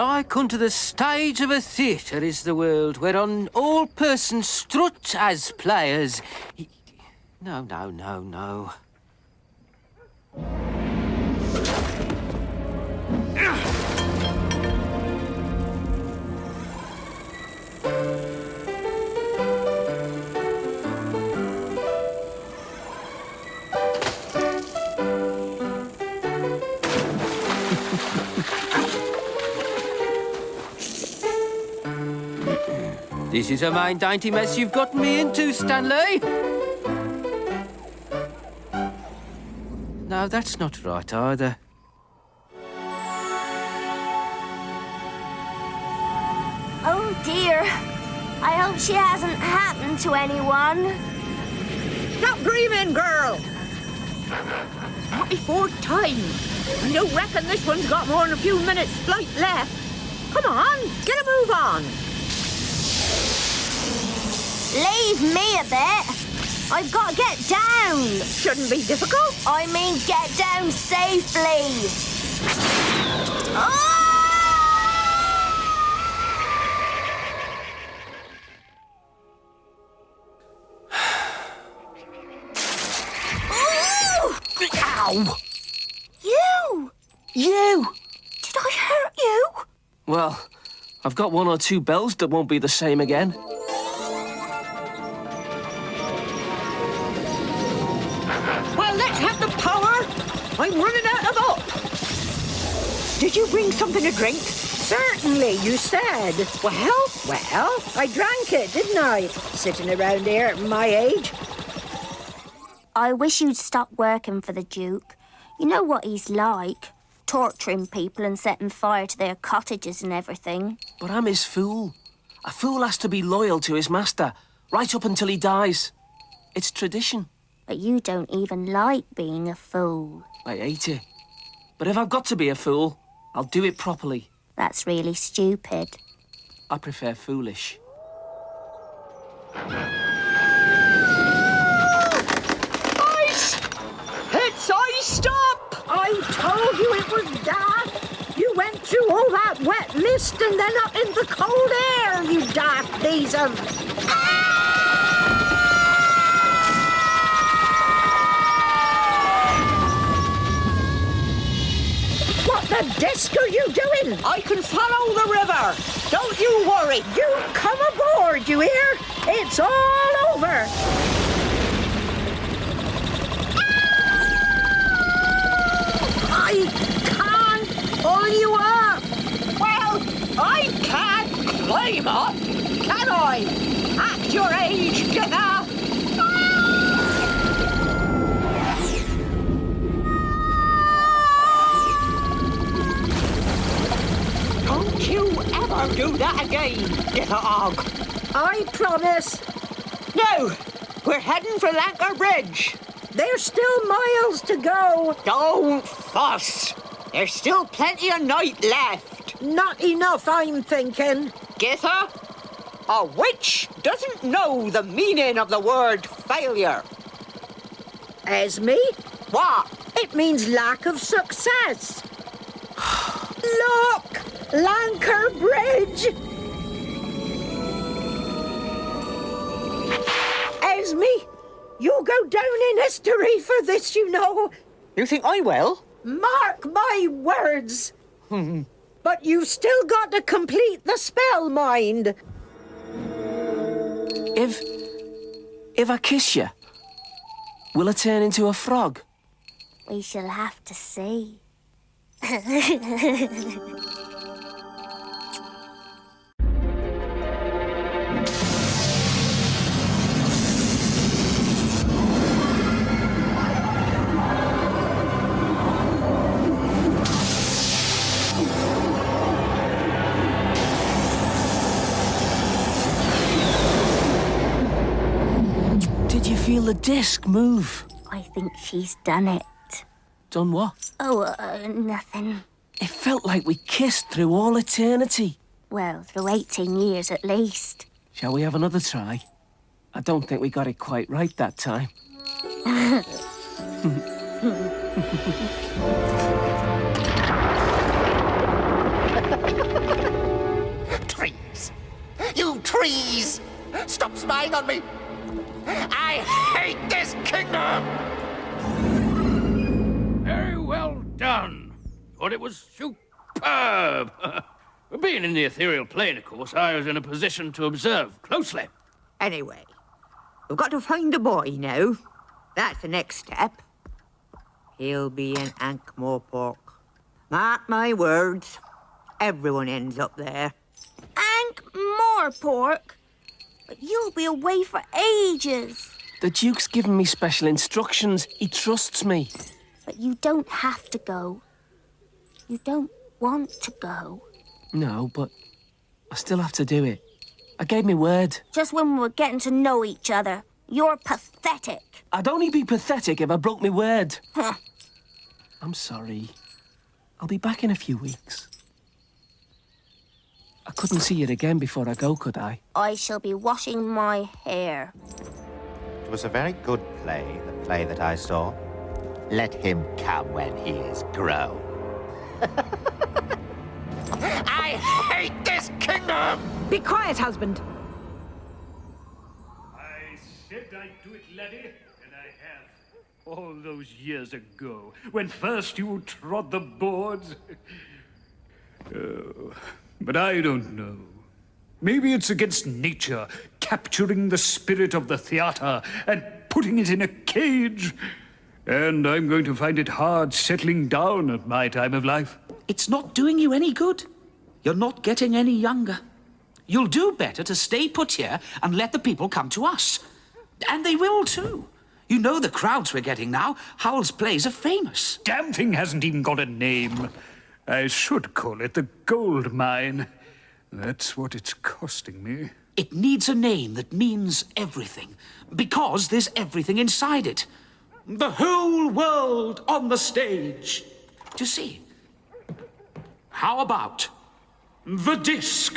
Like unto the stage of a theatre is the world, whereon all persons strut as players. No, no, no, no. This is a main dainty mess you've got me into, Stanley. No, that's not right either. Oh, dear. I hope she hasn't happened to anyone. Stop dreaming, girl! Not before time. I don't reckon this one's got more than a few minutes flight left. Come on, get a move on. Leave me a bit. I've got to get down. Shouldn't be difficult. I mean, get down safely. Oh! Ow! You! You! Did I hurt you? Well, I've got one or two bells that won't be the same again. Well, let's have the power. I'm running out of up. Did you bring something to drink? Certainly, you said. Well, I drank it, didn't I? Sitting around here at my age. I wish you'd stop working for the Duke. You know what he's like. Torturing people and setting fire to their cottages and everything. But I'm his fool. A fool has to be loyal to his master, right up until he dies. It's tradition. But you don't even like being a fool. I hate it. But if I've got to be a fool, I'll do it properly. That's really stupid. I prefer foolish. It's ice, stop! I told you it was daft. You went through all that wet mist and then up in the cold air, you daft piece of... What the disc are you doing? I can follow the river. Don't you worry. You come aboard, you hear? It's all over. I can't pull you up. Well, I can't climb up, can I? At your age, Githa. Don't you ever do that again, Githa Og. I promise. No, we're heading for Lanker Bridge. There's still miles to go. Don't fuss. There's still plenty of night left. Not enough, I'm thinking. Githa, a witch doesn't know the meaning of the word failure. Esme, What? it means lack of success. Look! Lanker Bridge! Esme, you'll go down in history for this, you know. You think I will? Mark my words. But you've still got to complete the spell, mind. If I kiss you, will I turn into a frog? We shall have to see. Did you feel the disc move? I think she's done it. Done what? Oh, nothing. It felt like we kissed through all eternity. Well, through 18 years at least. Shall we have another try? I don't think we got it quite right that time. on me! I hate this kingdom! Very well done. Thought it was superb. Being in the ethereal plane, of course, I was in a position to observe closely. Anyway, we've got to find the boy now. That's the next step. He'll be in Ankh-Morpork. Mark my words, everyone ends up there. Ankh-Morpork? But you'll be away for ages. The Duke's given me special instructions. He trusts me. But you don't have to go. You don't want to go. No, but I still have to do it. I gave me word. Just when we were getting to know each other. You're pathetic. I'd only be pathetic if I broke my word. Huh. I'm sorry. I'll be back in a few weeks. I couldn't see it again before I go, could I? I shall be washing my hair. It was a very good play, the play that I saw. Let him come when he is grown. I hate this kingdom! Be quiet, husband. I said I'd do it, laddie, and I have. All those years ago, when first you trod the boards. Oh, but I don't know. Maybe it's against nature, capturing the spirit of the theatre and putting it in a cage. And I'm going to find it hard settling down at my time of life. It's not doing you any good. You're not getting any younger. You'll do better to stay put here and let the people come to us. And they will too. You know the crowds we're getting now. Howell's plays are famous. Damn thing hasn't even got a name. I should call it the gold mine. That's what it's costing me. It needs a name that means everything, because there's everything inside it. The whole world on the stage. Do you see? How about the disc?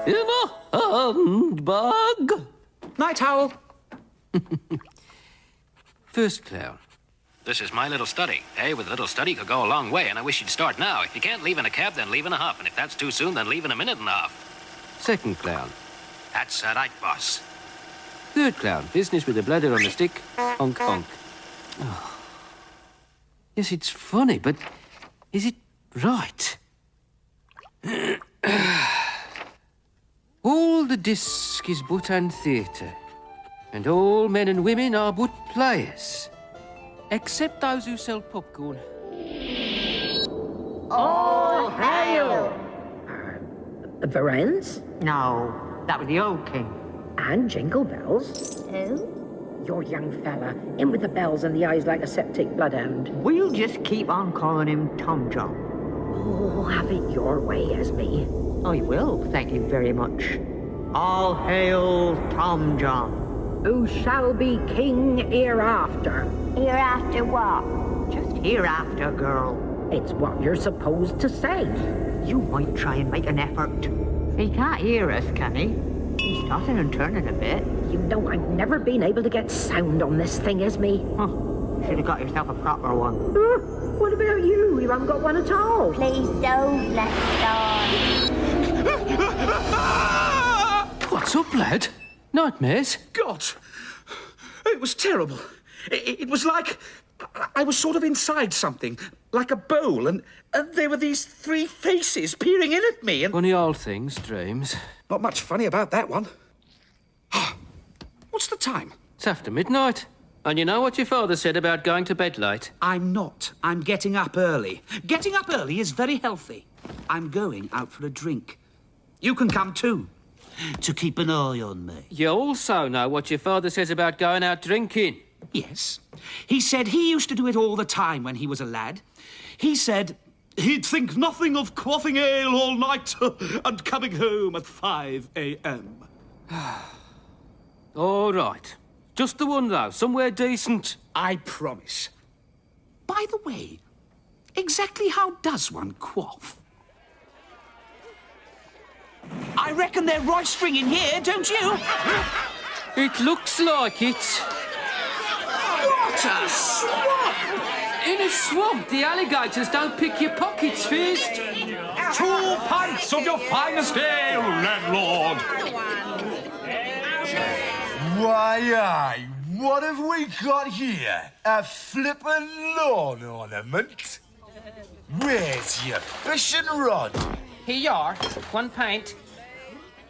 In a handbag. Night, Howell. First clown. This is my little study. Hey, with a little study could go a long way, and I wish you'd start now. If you can't leave in a cab, then leave in a huff. And if that's too soon, then leave in a minute and a half. Second clown. That's right, boss. Third clown. Business with a bladder on the stick. Honk, honk. Oh. Yes, it's funny, but is it right? All the disc is but an theatre, and all men and women are but players, except those who sell popcorn. All hail! Varens? No, that was the old king. And Jingle Bells. Who? Your young fella, in with the bells and the eyes like a septic bloodhound. We'll just keep on calling him Tom John. Oh, have it your way, Esme. I will, thank you very much. All hail Tom John. Who shall be king hereafter? Hereafter what? Just hereafter, girl. It's what you're supposed to say. You might try and make an effort. He can't hear us, can he? He's tossing and turning a bit. You know I've never been able to get sound on this thing, Esme. Huh. Should have got yourself a proper one. What about you? You haven't got one at all. Please don't, let's start. What's up, lad? Nightmares? God, it was terrible. It was like I was sort of inside something, like a bowl, and there were these three faces peering in at me, and... Funny old things, dreams. Not much funny about that one. What's the time? It's after midnight. And you know what your father said about going to bed late? I'm not. I'm getting up early. Getting up early is very healthy. I'm going out for a drink. You can come too, to keep an eye on me. You also know what your father says about going out drinking. Yes. He said he used to do it all the time when he was a lad. He said he'd think nothing of quaffing ale all night and coming home at 5 a.m. All right. Just the one, though. Somewhere decent. I promise. By the way, exactly how does one quaff? I reckon they're roistering in here, don't you? It looks like it. What a swamp! In a swamp, the alligators don't pick your pockets first. 2 pints of your finest ale, landlord. Why, aye. What have we got here? A flippin' lawn ornament? Where's your fishing rod? Here you are. 1 pint.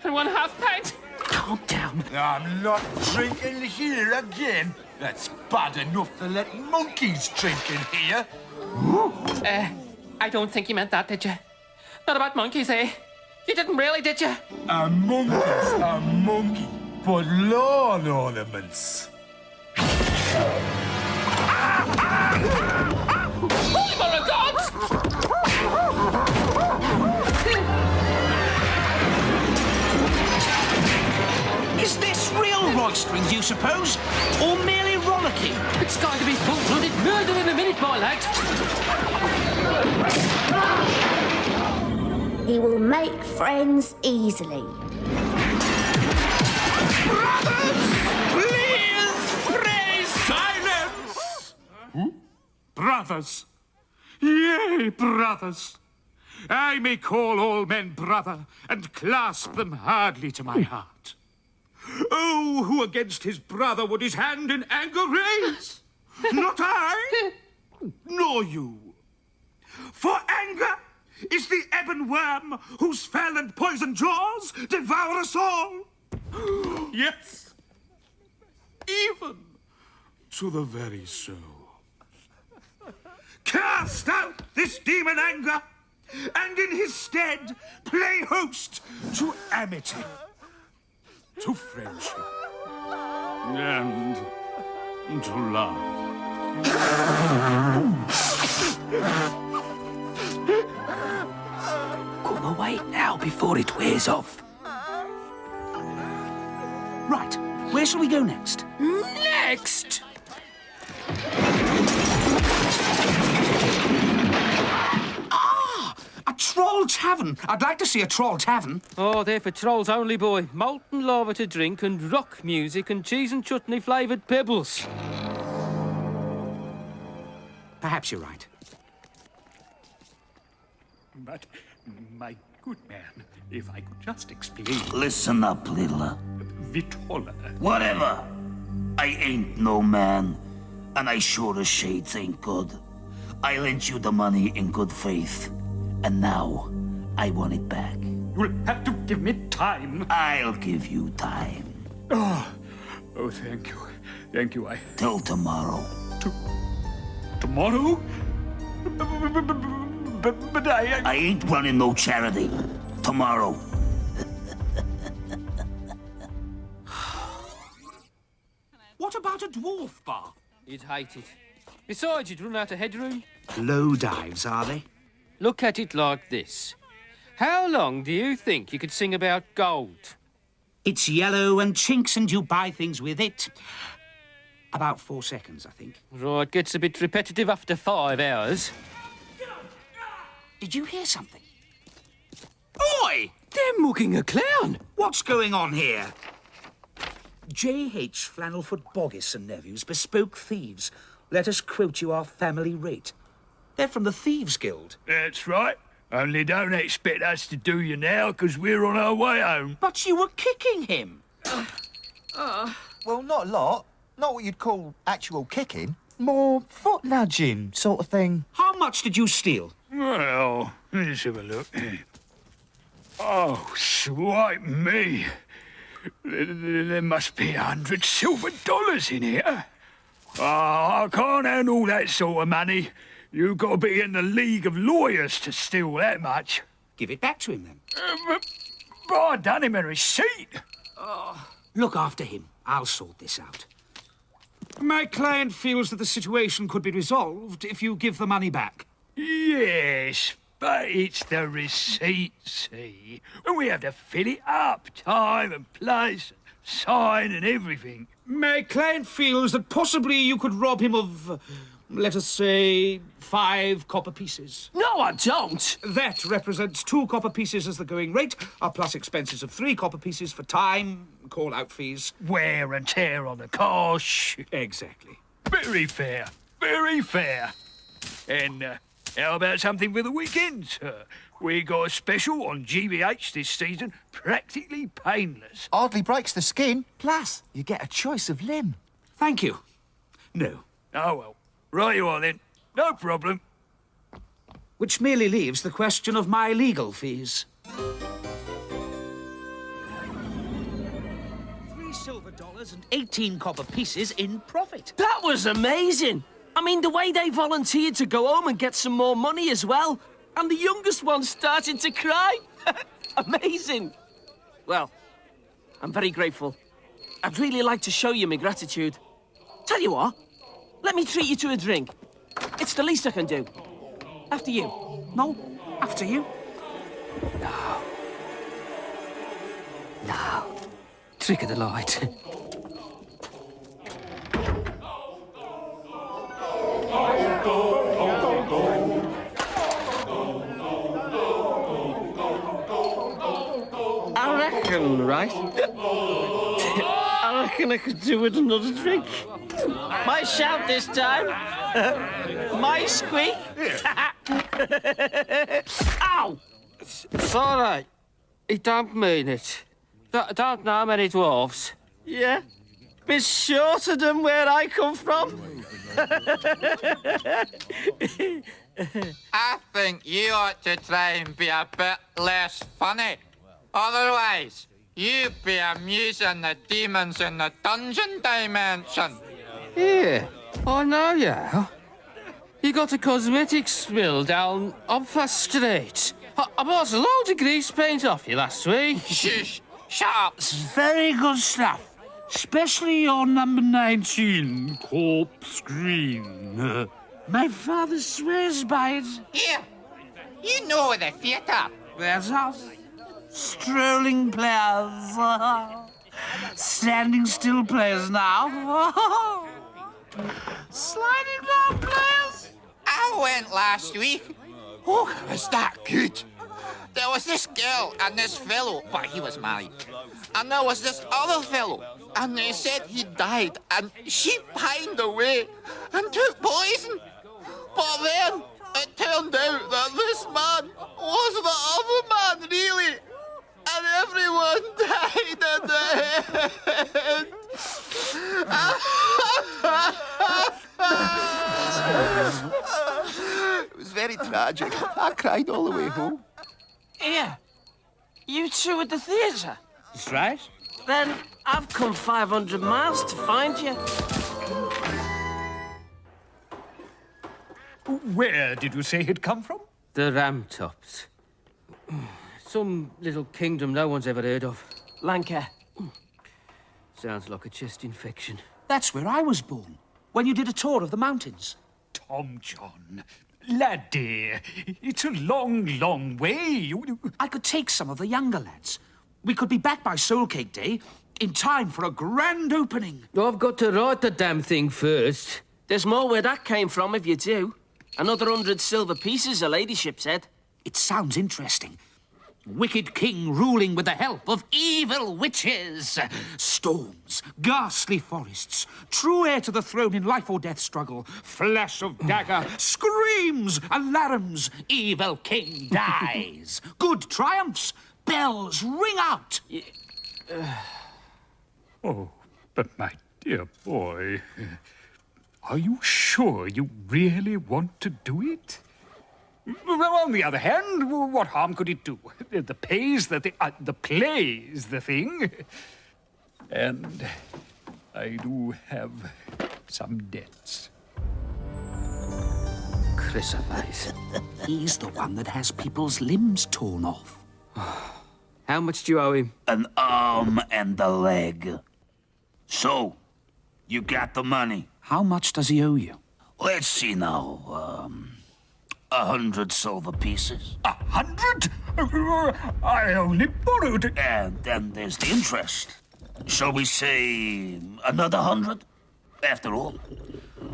And 1/2 pint. Calm down. I'm not drinking here again. That's bad enough to let monkeys drink in here. I don't think you meant that, did you? Not about monkeys, eh? You didn't really, did you? A monkey's a monkey, but lawn ornaments. Holy mother of God! Is this real roistering, do you suppose? Or merely rollicking? It's going to be full-blooded murder in a minute, my lad. He will make friends easily. Please, pray, silence! Brothers. Yea, brothers. I may call all men brother and clasp them hardly to my heart. Oh, who against his brother would his hand in anger raise? Not I, nor you. For anger is the ebon worm whose fell and poisoned jaws devour us all. Yes, even to the very soul. Cast out this demon anger, and in his stead play host to amity, to friendship, and to love. Come away now before it wears off. Right, where shall we go next? Next! A troll tavern. I'd like to see a troll tavern. Oh, they're for trolls only, boy. Molten lava to drink and rock music and cheese and chutney flavoured pebbles. Perhaps you're right. But, my good man, if I could just explain. Listen up, little. Vitola. Whatever. I ain't no man, and I sure as shades ain't good. I lent you the money in good faith, and now I want it back. You'll have to give me time. I'll give you time. Oh, thank you. Thank you, Till tomorrow. Tomorrow? But I ain't running no charity. Tomorrow. What about a dwarf bar? You'd hate it. Besides, you'd run out of headroom. Low dives, are they? Look at it like this. How long do you think you could sing about gold? It's yellow and chinks and you buy things with it. About 4 seconds, I think. Right, gets a bit repetitive after 5 hours. Did you hear something? Oi! They're mugging a clown. What's going on here? J.H. Flannelfoot Boggis and Nephews, bespoke thieves. Let us quote you our family rate. They're from the Thieves Guild. That's right. Only don't expect us to do you now, 'cause we're on our way home. But you were kicking him. Well, not a lot. Not what you'd call actual kicking. More foot nudging sort of thing. How much did you steal? Well, let's have a look. Oh, swipe me. There must be $100 silver in here. Oh, I can't handle that sort of money. You've got to be in the League of Lawyers to steal that much. Give it back to him, then. But I done him a receipt. Look after him. I'll sort this out. My client feels that the situation could be resolved if you give the money back. Yes, but it's the receipt, see? And we have to fill it up, time and place, sign and everything. My client feels that possibly you could rob him of, let us say, 5 copper pieces. No, I don't. That represents 2 copper pieces as the going rate, plus expenses of 3 copper pieces for time, call-out fees. Wear and tear on the car. Exactly. Very fair, very fair. And how about something for the weekend, sir? We got a special on GBH this season, practically painless. Hardly breaks the skin. Plus, you get a choice of limb. Thank you. No. Oh, well. Right you are, then. No problem. Which merely leaves the question of my legal fees. $3 silver and 18 copper pieces in profit. That was amazing. I mean, the way they volunteered to go home and get some more money as well. And the youngest one starting to cry. Amazing. Well, I'm very grateful. I'd really like to show you my gratitude. Tell you what, let me treat you to a drink. It's the least I can do. After you. No, after you. No. No. Trick of the light. I reckon, right? I reckon I could do with another drink. My shout this time. My squeak. Ow! It's all right. He don't mean it. Don't know many dwarves. Yeah? Bit shorter than where I come from. I think you ought to try and be a bit less funny. Otherwise, you'd be amusing the demons in the dungeon dimension. Yeah, I know you. You got a cosmetics mill down Opfa Street. I bought a load of grease paint off you last week. Shush! Shut up! It's very good stuff. Especially your number 19, Corpse Green. My father swears by it. Here, you know the theatre. That's us. Strolling players. Standing still players now. Sliding down players. I went last week. Oh, was that good? There was this girl and this fellow, but he was married. And there was this other fellow, and they said he died, and she pined away and took poison. But then it turned out that this man was the other man, really. And everyone died at the end. It was very tragic. I cried all the way home. Here. You two at the theatre? That's right. Then I've come 500 miles to find you. Where did you say he'd come from? The Ramtops. Some little kingdom no one's ever heard of. Lanka. Sounds like a chest infection. That's where I was born, when you did a tour of the mountains. Tom John. Laddie, it's a long, long way. I could take some of the younger lads. We could be back by Soul Cake Day in time for a grand opening. I've got to write the damn thing first. There's more where that came from if you do. Another 100 silver pieces, her ladyship said. It sounds interesting. Wicked king ruling with the help of evil witches. Storms, ghastly forests, true heir to the throne in life or death struggle, flash of dagger, screams, alarms, evil king dies. Good triumphs, bells ring out. Oh, but my dear boy, are you sure you really want to do it? Well, on the other hand, what harm could it do? The play's the thing. And I do have some debts. Crucifix. He's the one that has people's limbs torn off. How much do you owe him? An arm and a leg. So, you got the money. How much does he owe you? Let's see now, 100 silver pieces. 100? I only borrowed. And then there's the interest. Shall we say another 100? After all,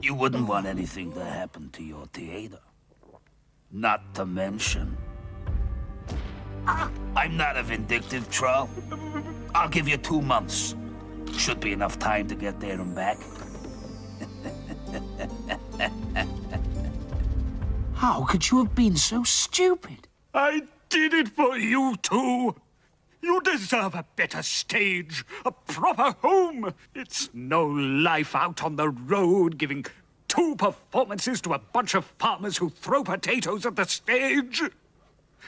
you wouldn't want anything to happen to your theater. Not to mention, I'm not a vindictive troll. I'll give you 2 months. Should be enough time to get there and back. How could you have been so stupid? I did it for you two. You deserve a better stage, a proper home. It's no life out on the road giving 2 performances to a bunch of farmers who throw potatoes at the stage.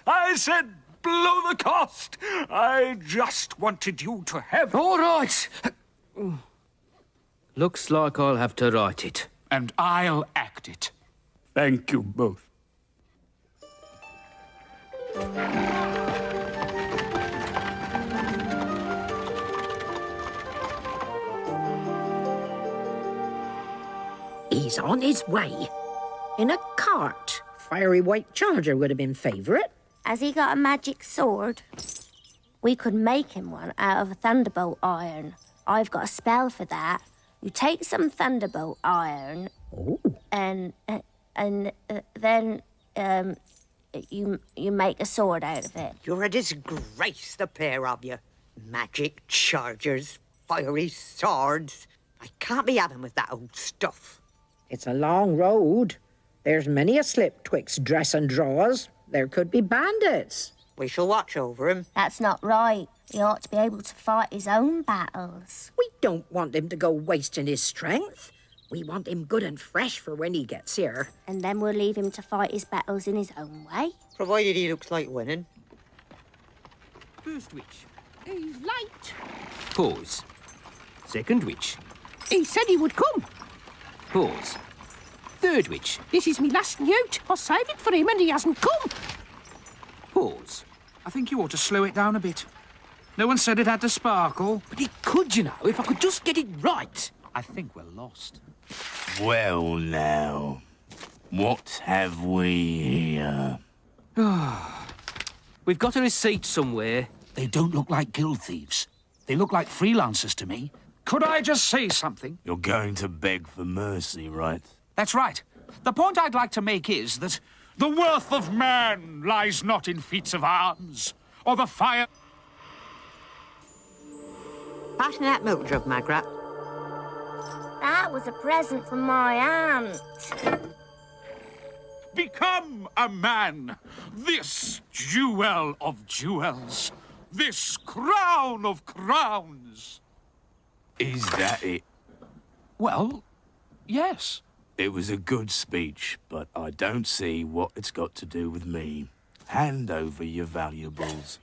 I said blow the cost. I just wanted you to have... All right. Looks like I'll have to write it. And I'll act it. Thank you both. He's on his way. In a cart. Fiery white charger would have been favourite. Has he got a magic sword? We could make him one out of a thunderbolt iron. I've got a spell for that. You take some thunderbolt iron, and then you make a sword out of it. You're a disgrace, the pair of you. Magic chargers, fiery swords. I can't be having with that old stuff. It's a long road. There's many a slip twixt dress and drawers. There could be bandits. We shall watch over him. That's not right. He ought to be able to fight his own battles. We don't want him to go wasting his strength. We want him good and fresh for when he gets here. And then we'll leave him to fight his battles in his own way. Provided he looks like winning. First witch. He's late. Pause. Second witch. He said he would come. Pause. Third witch. This is me last newt. I saved it for him and he hasn't come. Pause. I think you ought to slow it down a bit. No one said it had to sparkle. But it could, you know, if I could just get it right. I think we're lost. Well, now, what have we here? We've got a receipt somewhere. They don't look like guild thieves. They look like freelancers to me. Could I just say something? You're going to beg for mercy, right? That's right. The point I'd like to make is that the worth of man lies not in feats of arms, or the fire... Pass me that milk jug, Magrat. That was a present from my aunt. Become a man. This jewel of jewels. This crown of crowns. Is that it? Well, yes. It was a good speech, but I don't see what it's got to do with me. Hand over your valuables.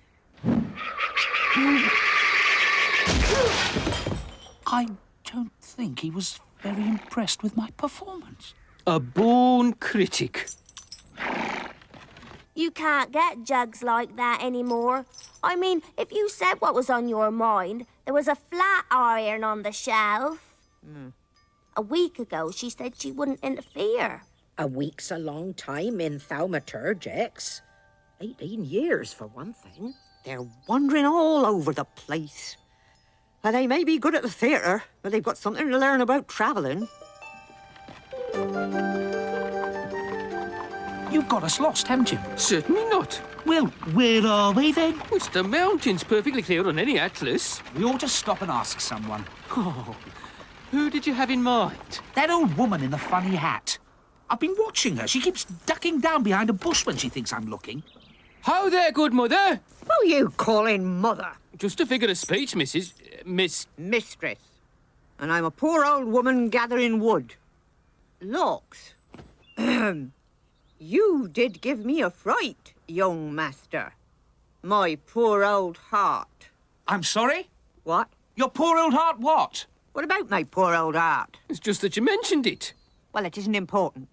I don't think he was very impressed with my performance. A born critic. You can't get jugs like that anymore. I mean, if you said what was on your mind, there was a flat iron on the shelf. A week ago, she said she wouldn't interfere. A week's a long time in thaumaturgics. 18 years, for one thing. They're wandering all over the place. And they may be good at the theatre, but they've got something to learn about travelling. You've got us lost, haven't you? Certainly not. Well, where are we then? It's the mountains, perfectly clear on any atlas. We ought to stop and ask someone. Oh, who did you have in mind? That old woman in the funny hat. I've been watching her. She keeps ducking down behind a bush when she thinks I'm looking. How there, good mother? Who are you calling mother? Just a figure of speech, Mistress. And I'm a poor old woman gathering wood. Looks. You did give me a fright, young master. My poor old heart. I'm sorry? What? Your poor old heart what? What about my poor old heart? It's just that you mentioned it. Well, it isn't important.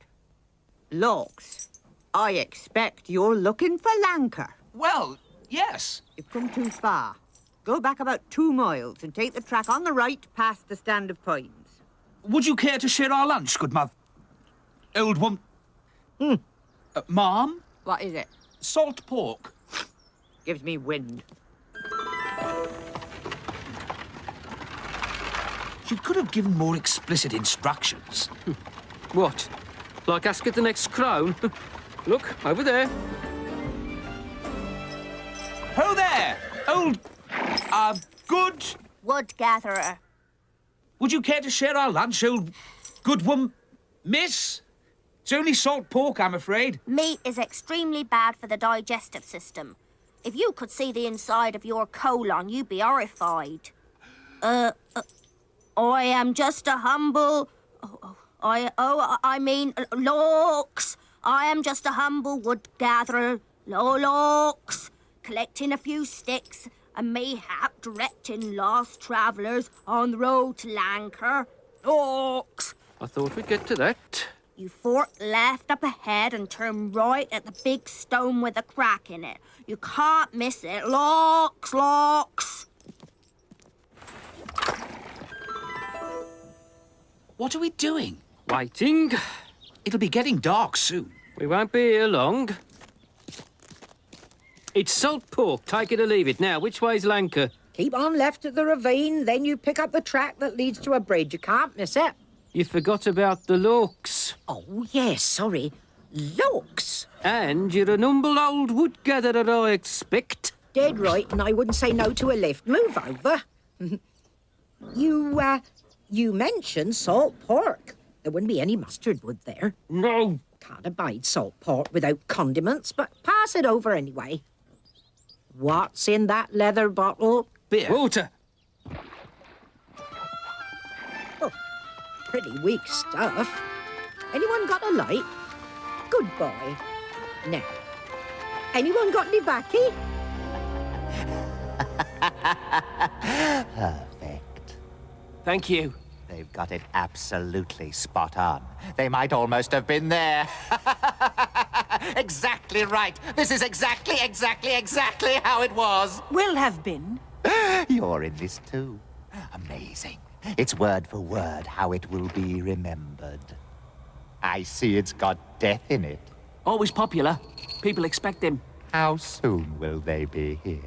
Looks, I expect you're looking for Lanker. Well, yes. You've come too far. Go back about 2 miles and take the track on the right past the stand of pines. Would you care to share our lunch, good mother? Old woman. Ma'am? What is it? Salt pork. Gives me wind. She could have given more explicit instructions. What? Like ask at the next crown? Look, over there. Ho there! Old... good... Wood gatherer. Would you care to share our lunch, old... good woman... Miss? It's only salt pork, I'm afraid. Meat is extremely bad for the digestive system. If you could see the inside of your colon, you'd be horrified. I am just a humble... looks. I am just a humble wood gatherer. Looks. Collecting a few sticks and mayhap directing lost travellers on the road to Lancre. Looks. I thought we'd get to that. You fork left up ahead and turn right at the big stone with a crack in it. You can't miss it. Looks. What are we doing? Waiting. It'll be getting dark soon. We won't be here long. It's salt pork, take it or leave it. Now, which way's Lancre? Keep on left at the ravine, then you pick up the track that leads to a bridge. You can't miss it. You forgot about the looks. Oh, yes, sorry. Looks. And you're an humble old wood gatherer, I expect. Dead right, and I wouldn't say no to a lift. Move over. You mentioned salt pork. There wouldn't be any mustard, would there? No. Can't abide salt pork without condiments, but pass it over anyway. What's in that leather bottle? Beer. Water. Oh, pretty weak stuff. Anyone got a light? Good boy. Now, anyone got any baccy? Perfect. Thank you. They've got it absolutely spot on. They might almost have been there. Exactly right. This is exactly how it was. Will have been. You're in this too. Amazing. It's word for word how it will be remembered. I see it's got death in it. Always popular. People expect him. How soon will they be here?